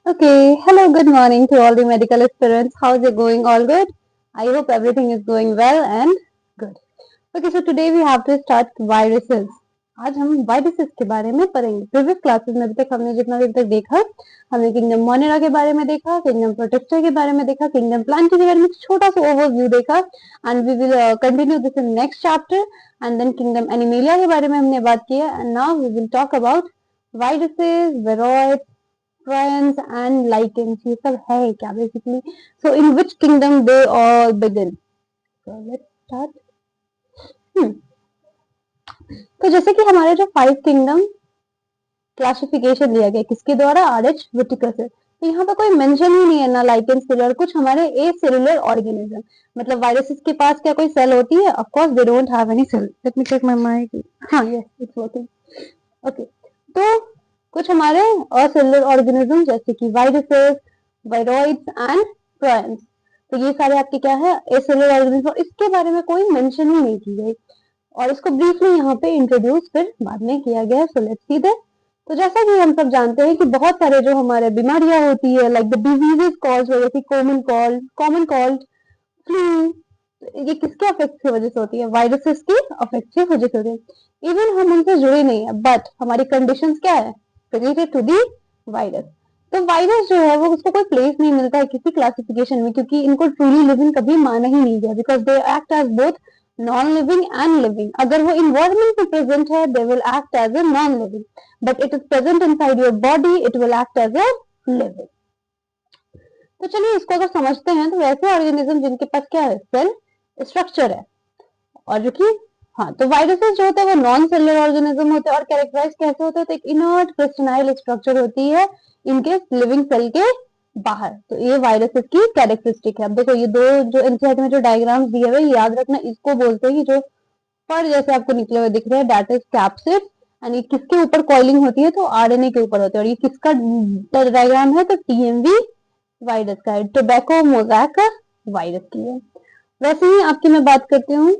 Okay, hello, good morning to all the medical aspirants. How's it going? All good? I hope everything is going well and good. Okay, so today we have to start viruses. आज हम viruses के बारे में पढ़ेंगे। Previous classes में अभी तक हमने जितना भी अभी तक देखा, हमने किंगडम मोनेरा के बारे में देखा, किंगडम प्रोटेक्टर के बारे में देखा, किंगडम प्लांट के बारे में छोटा सा ओवरव्यू देखा and we will continue this in next chapter and then kingdom Animalia के बारे में हमने बात किया and now we will talk about viruses, viroids, friends and lichens ये सब है क्या basically. So in which kingdom they all begin? So let's start. तो जैसे कि हमारे जो 5 किंगडम क्लासिफिकेशन दिया गया किसके द्वारा, RH विटिकर से, तो यहाँ पे कोई मेंशन ही नहीं है ना लाइकेन सेलुलर कुछ हमारे ए सेलुलर ऑर्गेनिज्म, मतलब वायरसेस के पास क्या कोई सेल होती है? Of course they don't have any cell. Let me check my mic. हाँ, यस, इट्स वर्किंग. ओके, तो कुछ हमारे असेलुलर ऑर्गेनिज्म जैसे कि वायरसेस, वायरॉइड्स एंड प्रोएंस, तो ये सारे आपके क्या है, एसेलुलर ऑर्गेनिज्म. इसके बारे में कोई मेंशन ही नहीं की गई और इसको ब्रीफली यहाँ पे इंट्रोड्यूस फिर बाद में किया गया. So let's see that. तो जैसा कि हम सब जानते हैं कि बहुत सारे जो हमारे बीमारियां होती है लाइक द डिजीजेस कॉज जैसे कॉमन कोल्ड, फ्लू, ये किसके अफेक्ट की वजह से होती है? वायरसेस की अफेक्ट की वजह से होती है. इवन हम उनसे जुड़े नहीं है बट हमारी कंडीशंस क्या है, रिलेटेड टू दी वायरस. तो वायरस जो है वो उसको कोई प्लेस नहीं मिलता है किसी क्लासिफिकेशन में, क्योंकि इनको ट्रूली लिविंग कभी माना ही नहीं गया, because they act as both non living and living. अगर वो इन्वायरमेंट में प्रेजेंट है they will act as a non living, but it is present inside your body it will act as a living. तो चलिए इसको अगर समझते हैं तो वैसे ऑर्गेनिज्म जिनके पास क्या है, सेल स्ट्रक्चर है, और जो कि हाँ, तो वायरसेस जो होते हैं वो नॉन सेलुलर ऑर्गेनिज्म होते हैं और कैरेक्टराइज कैसे होते हैं, तो एक इनर्ट क्रिस्टलाइन स्ट्रक्चर होती है इनके लिविंग सेल के बाहर. तो ये वायरसेस की कैरेक्टरिस्टिक है. अब देखो ये दो जो इनसाइड में जो डायग्राम्स दिए हुए याद रखना, इसको बोलते हैं कि जो पर जैसे आपको निकले हुए दिख रहे हैं दैट इज कैप्सिड एंड ये किसके ऊपर कॉइलिंग होती है, तो आरएनए के ऊपर होती है. और ये किसका डायग्राम है, तो टीएमवी वायरस का है, टोबैको मोजैक वायरस की है. वैसे ही आपकी मैं बात करती हूँ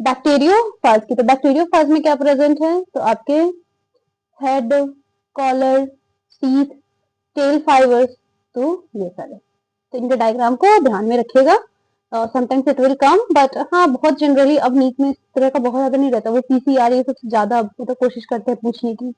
बैक्टीरियोफाज की. तो बैक्टीरियोफाज में क्या प्रेजेंट है, तो आपके head, collar, teeth, tail fibres, तो ये सारे. तो इनके डायग्राम को ध्यान में रखिएगा. Sometimes it will come but हाँ बहुत जनरली अब नीट में इस तरह का बहुत ज्यादा नहीं रहता, वो पीसीआर ये सबसे ज्यादा तो कोशिश करते हैं पूछने की.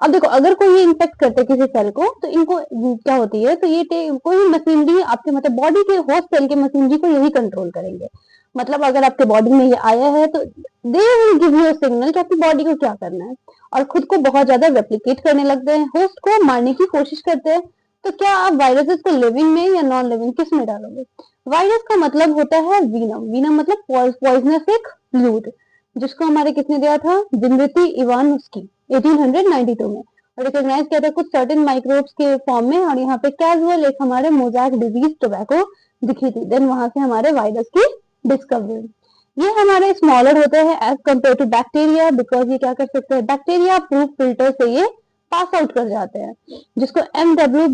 अब देखो अगर कोई ये इन्फेक्ट करते हैं किसी सेल को तो इनको क्या होती है, तो ये कोई मशीनरी आपके मतलब बॉडी के होस्ट सेल के मशीनरी को यही कंट्रोल करेंगे. मतलब अगर आपके बॉडी में ये आया है तो they will give you signal कि आपकी बॉडी को क्या करना है, और खुद को बहुत ज्यादा रेप्लिकेट करने लगते हैं, होस्ट को मारने की कोशिश करते हैं. तो क्या आप वायरसेस को लिविंग में या नॉन लिविंग किस में डालोगे? वायरस का मतलब होता है वीनम. वीनम मतलब पॉइजनस एक फ्लूइड, जिसको हमारे किसने दिया था, जिनविती इवानोस्की 1892 में, और रिकॉग्नाइज किया था कुछ सर्टेन माइक्रोब्स के फॉर्म में. और यहाँ पे कैजुअल एक हमारे मोजैक डिजीज टोबैको दिखी थी, देन वहां से हमारे वायरस की डिस्कवरी. ये हमारे स्मॉलर होते हैं as compare to bacteria, because ये क्या कर सकते हैं, बैक्टीरिया प्रूफ फिल्टर से ये पास आउट कर जाते हैं, जिसको एमडब्ल्यू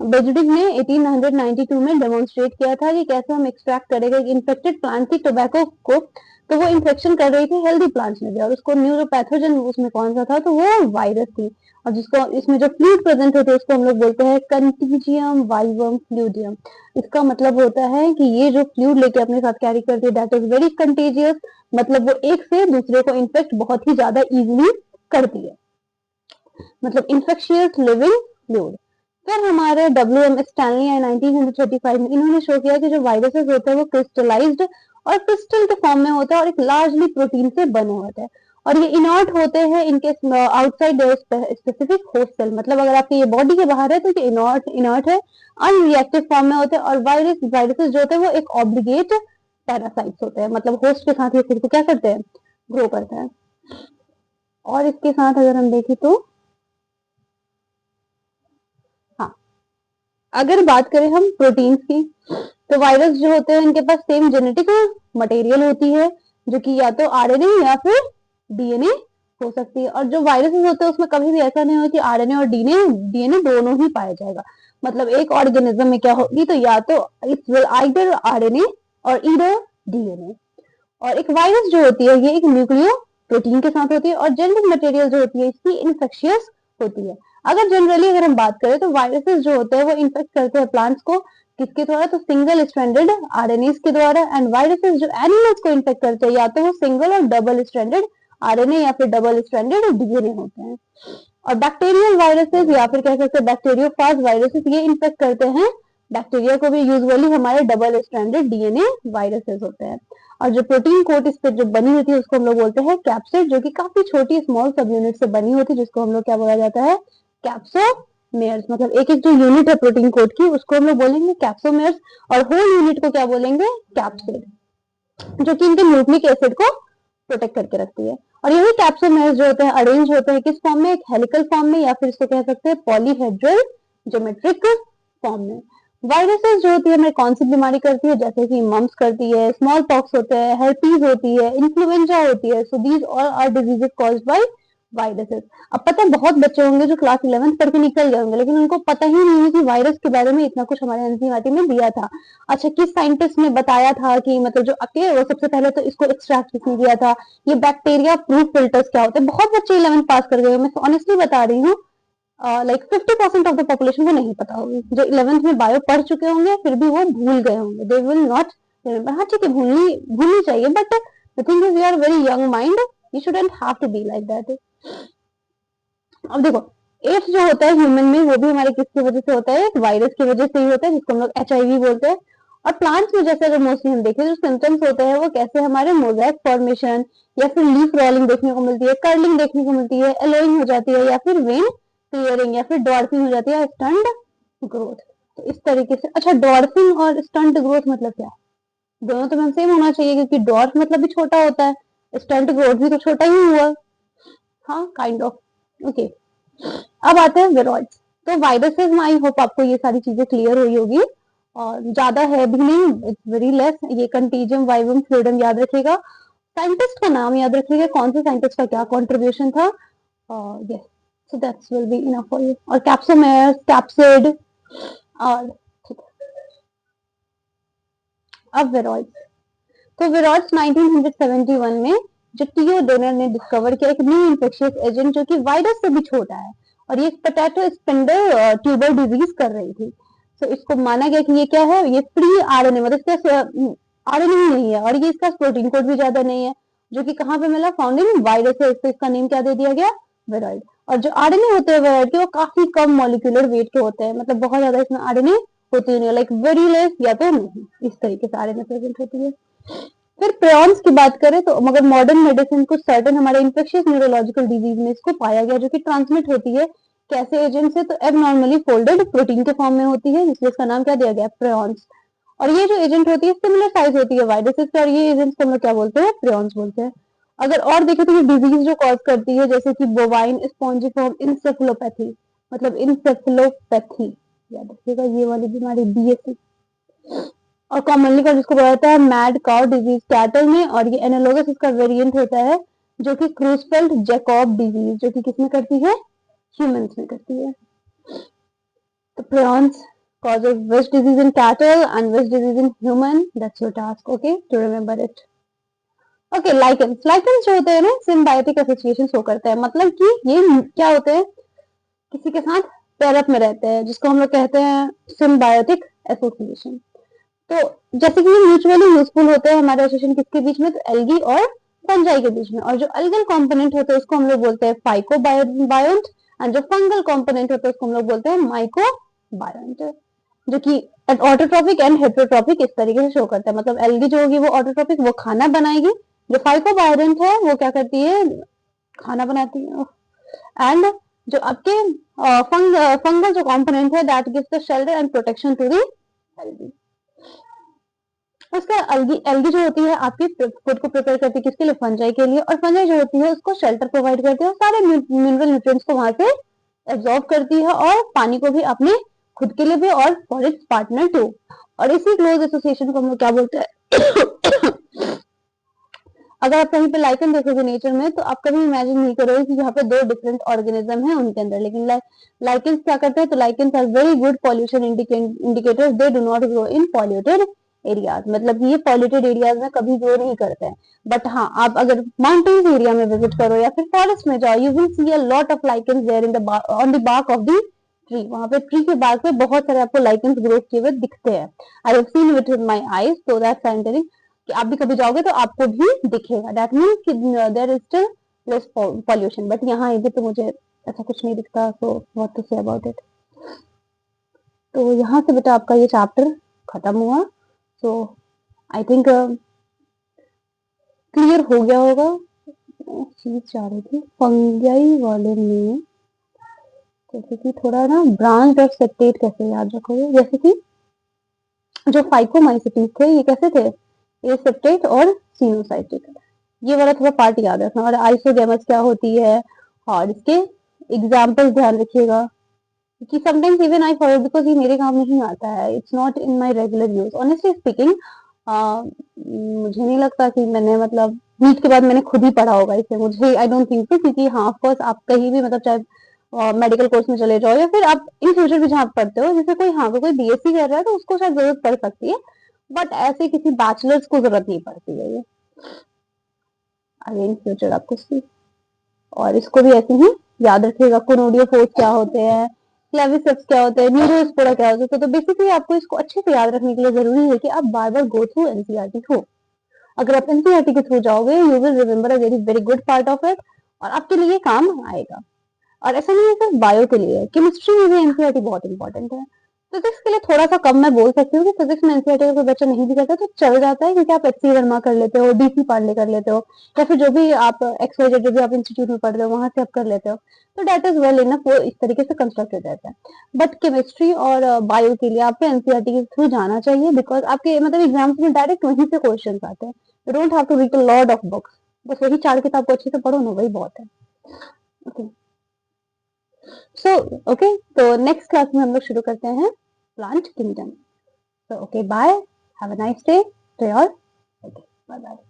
बेजडिक ने 1892 में डेमोन्स्ट्रेट किया था कि कैसे हम एक्सट्रैक्ट करेंगे इन्फेक्टेड प्लांट की टोबैको को. तो वो इन्फेक्शन कर रही थी हेल्दी प्लांट्स में भी, और उसको न्यूरोपैथोजन उसमें कौन सा था, तो वो वायरस थी. और जिसको इसमें जो फ्लूइड प्रेजेंट होते हैं उसको हम लोग बोलते हैं कंटीजियम वाइवम फ्लूइडियम. इसका मतलब होता है कि ये जो फ्लूइड लेके अपने साथ कैरी करती है दैट इज वेरी कंटेजियस, मतलब वो एक से दूसरे को इन्फेक्ट बहुत ही ज्यादा इजिली करती है, मतलब इन्फेक्शियस लिविंग फ्लूइड. फिर हमारे डब्ल्यू.एम. स्टैनली 1935 में इन्होंने शो किया कि जो वायरसेस होते हैं वो क्रिस्टलाइज्ड और क्रिस्टल के फॉर्म में होता है और एक लार्जली प्रोटीन से बने होते हैं, और ये इनर्ट होते हैं इनके आउटसाइड स्पेसिफिक होस्ट सेल. मतलब अगर आपके ये बॉडी के बाहर है तो ये इनर्ट है, अनरिएक्टिव फॉर्म में होते हैं. और वायरसेस जो होते हैं वो एक ऑब्लिगेट पैरासाइट्स होते हैं, मतलब होस्ट के साथ ये खुद को क्या करते हैं, ग्रो करते हैं. और इसके साथ अगर हम देखें तो हाँ, अगर बात करें हम प्रोटीन्स की, तो वायरस जो होते हैं इनके पास सेम जेनेटिक मटेरियल होती है, जो कि या तो आरएनए या फिर डीएनए हो सकती है. और जो वायरसेस होते हैं उसमें कभी भी ऐसा नहीं होता कि आरएनए और डीएनए दोनों ही पाया जाएगा. मतलब एक ऑर्गेनिज्म में क्या होगी, तो या तो इट्स विल आइदर आरएनए और ईदर डीएनए. और एक वायरस जो होती है ये एक न्यूक्लियो प्रोटीन के साथ होती है, और जेनेटिक मटेरियल जो होती है इसकी इन्फेक्शियस होती है. अगर जनरली अगर हम बात करें तो वायरसेस जो होते हैं वो इन्फेक्ट करते हैं प्लांट्स को किसके द्वारा, तो सिंगल स्ट्रैंडेड आरएनए के द्वारा। एंड वायरसेस जो एनिमल्स को इन्फेक्ट करते हैं या तो वो सिंगल और डबल स्ट्रैंडेड आरएनए या फिर डबल स्ट्रैंडेड डीएनए होते हैं। और बैक्टीरियल वायरसेस या फिर कह सकते हैं बैक्टीरियोफाज वायरसेस ये इन्फेक्ट करते हैं बैक्टीरिया को भी। यूजुअली हमारे डबल स्ट्रैंडेड डीएनए वायरसेस होते हैं। और जो प्रोटीन कोट इस पे जो बनी होती है उसको हम लोग बोलते हैं कैप्सिड, जो कि काफी छोटी स्मॉल सब यूनिट से बनी होती है, जिसको हम लोग क्या बोला जाता है, कैप्सोमेयर्स। मतलब एक एक जो यूनिट है प्रोटीन कोट की उसको हम लोग बोलेंगे कैप्सोमेयर्स, और होल यूनिट को क्या बोलेंगे, कैप्सिड, जो कि इनके न्यूक्लिक एसिड को प्रोटेक्ट करके रखती है। और यही कैप्सोमेयर्स जो होते हैं अरेंज होते हैं किस फॉर्म में, एक हेलिकल फॉर्म में या फिर इसको कह सकते हैं पॉलीहेड्रल ज्योमेट्रिक फॉर्म में। वायरसेस जो होती है हमें कौन सी बीमारी करती है, जैसे कि मम्स करती है, स्मॉल पॉक्स होते हैं, हेर्पीज होती है, इन्फ्लुएंजा होती है। So these all are diseases caused by viruses. अब पता है बहुत बच्चे होंगे जो क्लास 11 पढ़ के निकल गए होंगे लेकिन उनको पता ही नहीं है कि वायरस के बारे में इतना कुछ हमारे एनसीईआरटी में दिया था। अच्छा, किस साइंटिस्ट ने बताया था कि मतलब जो अके वो सबसे पहले तो इसको एक्सट्रैक्ट किसने किया था, ये बैक्टीरिया प्रूफ फिल्टर्स क्या होते हैं। बहुत बच्चे 11 पास कर गए, मैं ऑनेस्टली बता रही हूँ। लाइक 50% ऑफ द पॉपुलेशन को नहीं पता होगी, जो 11th में बायो पढ़ चुके होंगे फिर भी वो भूल गए होंगे, दे विल नॉट रिमेंबर। हाँ ठीक है, भूलनी चाहिए, but the thing is you are very young mind, you shouldn't have to be like that. अब देखो, एड्स जो होता है ह्यूमन में वो भी हमारे किसकी वजह से होता है, एक वायरस की वजह से ही होता है, जिसको हम लोग एचआईवी बोलते हैं। और प्लांट्स में जैसे अगर मोस्टली हम देखें जो सिम्टम्स होते हैं वो कैसे हमारे मोज़ेक फॉर्मेशन या फिर लीफ रोलिंग देखने को मिलती है, कर्लिंग देखने को मिलती है, एलोइंग हो जाती है या फिर वेन क्लियरिंग या फिर डॉर्फिंग हो जाती है, स्टंट ग्रोथ। तो इस तरीके से। अच्छा, डॉर्फिंग और स्टंट ग्रोथ मतलब क्या, दोनों तो मैम सेम होना चाहिए क्योंकि डॉर्फ मतलब भी छोटा होता है, स्टंट ग्रोथ भी तो छोटा ही हुआ। हाँ, काइंड ऑफ। ओके, अब आते हैं विरॉइड्स। तो वायरसेस में आई होप आपको ये सारी चीजें क्लियर हुई होगी, और ज्यादा है भी नहीं, इट्स वेरी लेस। ये कंटीजियम वाइवम फ्लूइडम याद रखिएगा, साइंटिस्ट का नाम याद रखिएगा, कौन से साइंटिस्ट का क्या कंट्रीब्यूशन था। Yes, so that's will be enough for you. और कैप्सोमेयर्स, कैप्सिड, और ठीक है। अब विरॉइड्स, तो विरॉइड्स 1971 में जो टीओ डोनर ने डिस्कवर किया एक न्यू इन्फेक्शियस एजेंट जो कि वायरस से भी छोटा है, और ये पोटैटो स्पिंडल ट्यूबर डिजीज कर रही थी। तो इसको माना गया कि ये क्या है, ये फ्री आरएनए, मतलब इसका आरएनए ही नहीं है और ये इसका प्रोटीन कोड भी ज्यादा नहीं है, जो कि कहाँ पे मिला, फाउंड इन वायरस है। इसको इसका नेम क्या दे दिया गया, विरॉइड। और जो आरएनए होते हैं विरॉइड के वो काफी कम मॉलिक्यूलर वेट के होते हैं, मतलब बहुत ज्यादा इसमें आरएनए होती नहीं, लाइक वेरी लेस या तो नहीं, इस तरीके से आरएनए प्रेजेंट होती है। फिर प्रियॉन्स की बात करें तो मगर मॉडर्न मेडिसिन को सर्टेन हमारे इन्फेक्शियस न्यूरोलॉजिकल डिजीज में इसको पाया गया, जो कि ट्रांसमिट होती है कैसे एजेंट से, तो एबनॉर्मली फोल्डेड प्रोटीन के फॉर्म में होती है, इसलिए इसका नाम क्या दिया गया, प्रियॉन्स। और ये जो एजेंट होती है सिमिलर साइज होती है वायरसेस से, और ये एजेंट्स को हम लोग क्या बोलते हैं, प्रियॉन्स बोलते हैं। अगर और देखें तो ये डिजीज जो कॉज करती है जैसे कि बोवाइन स्पॉन्जिफॉर्म इंसेफेलोपैथी, मतलब इंसेफेलोपैथी याद रखिएगा, ये वाली बीमारी बीएससी। और कॉमनली का जिसको बोला जाता है मैड काउ डिजीज कैटल में, और ये एनालोगस इसका वेरिएंट होता है जो कि क्रूसफेल्ड जैकॉब डिजीज, जो कि किसमें करती है, ह्यूमंस में करती है। तो prions causes which disease in cattle and which disease in human, that's your task, okay, to remember it. Okay, lichens, lichens जो होते हैं ना सिम्बायोटिक एसोसिएशन शो करता है, मतलब कि ये क्या होते हैं, किसी के साथ पेयरअप में रहते हैं, जिसको हम लोग कहते हैं सिम्बायोटिक एसोसिएशन। तो जैसे कि ये म्यूचुअली यूजफुल होते हैं हमारे एसोसिएशन किसके बीच में, तो एल्गी और फंजाई के बीच में। और जो अल्गल कंपोनेंट होते हैं उसको हम लोग बोलते हैं फाइकोबायोन्ट, एंड जो फंगल कंपोनेंट होते हैं उसको हम लोग बोलते हैं माइकोबायोन्ट, जो कि ऑटोट्रॉपिक एंड हेटेरोट्रॉपिक इस तरीके से शो करता है। मतलब एल्गी जो होगी वो ऑटोट्रॉपिक, वो खाना बनाएगी, जो फाइकोबायोन्ट है वो क्या करती है, खाना बनाती है। एंड जो आपके फंगल जो कंपोनेंट है that gives the shelter and protection to the algae. उसका एल्गी जो होती है आपकी फूड को प्रिपेयर करती है किसके लिए, फंजाई के लिए, और फंजाई जो होती है उसको शेल्टर प्रोवाइड करती है, सारे मिनरल न्यूट्रिएंट्स को वहां से एब्जॉर्ब करती है, और पानी को भी अपने खुद के लिए भी और फॉर इट्स पार्टनर टू। और इसी क्लोज एसोसिएशन को हम लोग क्या बोलते हैं अगर आप कहीं पे लाइकन देखोगे नेचर में तो आप कभी इमेजिन नहीं करोगे कि यहाँ पे दो डिफरेंट ऑर्गेनिज्म है उनके अंदर, लेकिन लाइकन्स क्या करते हैं, तो lichens are very good pollution indicators, they do not grow in polluted areas, मतलब ये पॉल्यूटेड एरियाज में कभी ग्रो नहीं करते हैं। बट हाँ, आप अगर माउंटेन्स एरिया में विजिट करो या फिर फॉरेस्ट में जाओ, you will see a lot of lichens there in the on the bark of the tree. वहां पे ट्री के बार्क पे बहुत सारे आपको लाइकेंस ग्रो किए हुए दिखते हैं। I have seen it with my eyes, so that's I am telling कि आप भी कभी जाओगे तो आपको भी दिखेगा। That means there is still less pollution. But यहाँ इधर तो मुझे ऐसा कुछ नहीं दिखता, so what to say about it. तो यहाँ से बेटा आपका ये चैप्टर खत्म हुआ। सो आई थिंक क्लियर हो गया होगा। चीज जा रही थी फंगाई वाले में, जैसे कि थोड़ा ना ब्रांच ऑफ सेप्टेट कैसे याद रखोगे, जैसे कि जो फाइकोमाइसिटीज थे ये कैसे थे, ए सेप्टेट और सिनोसाइटिक। ये वाला थोड़ा पार्ट याद रखना। और आइसोगेमस क्या होती है, और इसके एग्जाम्पल ध्यान रखिएगा कि sometimes even I forget because ये मेरे काम नहीं आता है, it's not in my regular use. Honestly speaking मुझे नहीं लगता कि मैंने मतलब नीट के बाद मैंने खुद ही पढ़ा होगा इसे, मुझे आई डोंट थिंक सो। क्योंकि हाँ ऑफकोर्स आप कहीं भी मतलब चाहे मेडिकल कोर्स में चले जाओ या फिर आप इन फ्यूचर भी जहाँ पढ़ते हो, जैसे कोई हाँ कोई बीएससी कर रहा है तो उसको शायद जरूरत पड़ सकती है, बट ऐसे किसी बैचलर्स को जरूरत नहीं पड़ती है ये आगे इन फ्यूचर आपको सी। और इसको भी ऐसे ही याद रखिएगा, कोनोडियो फोर्स क्या होते हैं, क्लेविसेप्स क्या होते हैं, न्यूरोस्पोरा क्या होते हैं। तो बेसिकली आपको इसको अच्छे से याद रखने के लिए जरूरी है कि आप बार बार गो थ्रू एनसीईआरटी हो। अगर आप एनसीईआरटी के थ्रू जाओगे you will remember a very very good part of it, और आपके लिए काम आएगा। और ऐसा नहीं है सिर्फ बायो के लिए, केमिस्ट्री में भी एनसीईआरटी बहुत इंपॉर्टेंट है। फिजिक्स के लिए थोड़ा सा कम मैं बोल सकती हूँ कि फिजिक्स में एनसीईआरटी का कोई बच्चा नहीं भी करता तो चल जाता है, क्योंकि आप एचसी वर्मा कर लेते हो, डीसी पांडे कर लेते हो, या फिर जो भी आप एक्सवाइजेड जो भी आप इंस्टीट्यूट में पढ़ रहे हो वहां से आप कर लेते हो, तो डेट इज वेल इनफ, वो इस तरीके से कंस्ट्रक्टेड रहता है। बट केमिस्ट्री और बायो के लिए आपको एनसीईआरटी के थ्रू जाना चाहिए, बिकॉज आपके मतलब एग्जाम्स में डायरेक्ट वहीं से क्वेश्चन आते हैं। You don't have to read a lot of books, बस वही 4 किताब को अच्छे से पढ़ो ना, वही बहुत है। ओके सो ओके, तो नेक्स्ट क्लास में हम लोग शुरू करते हैं plant kingdom. So, okay, bye. Have a nice day. Stay all. Okay, bye bye.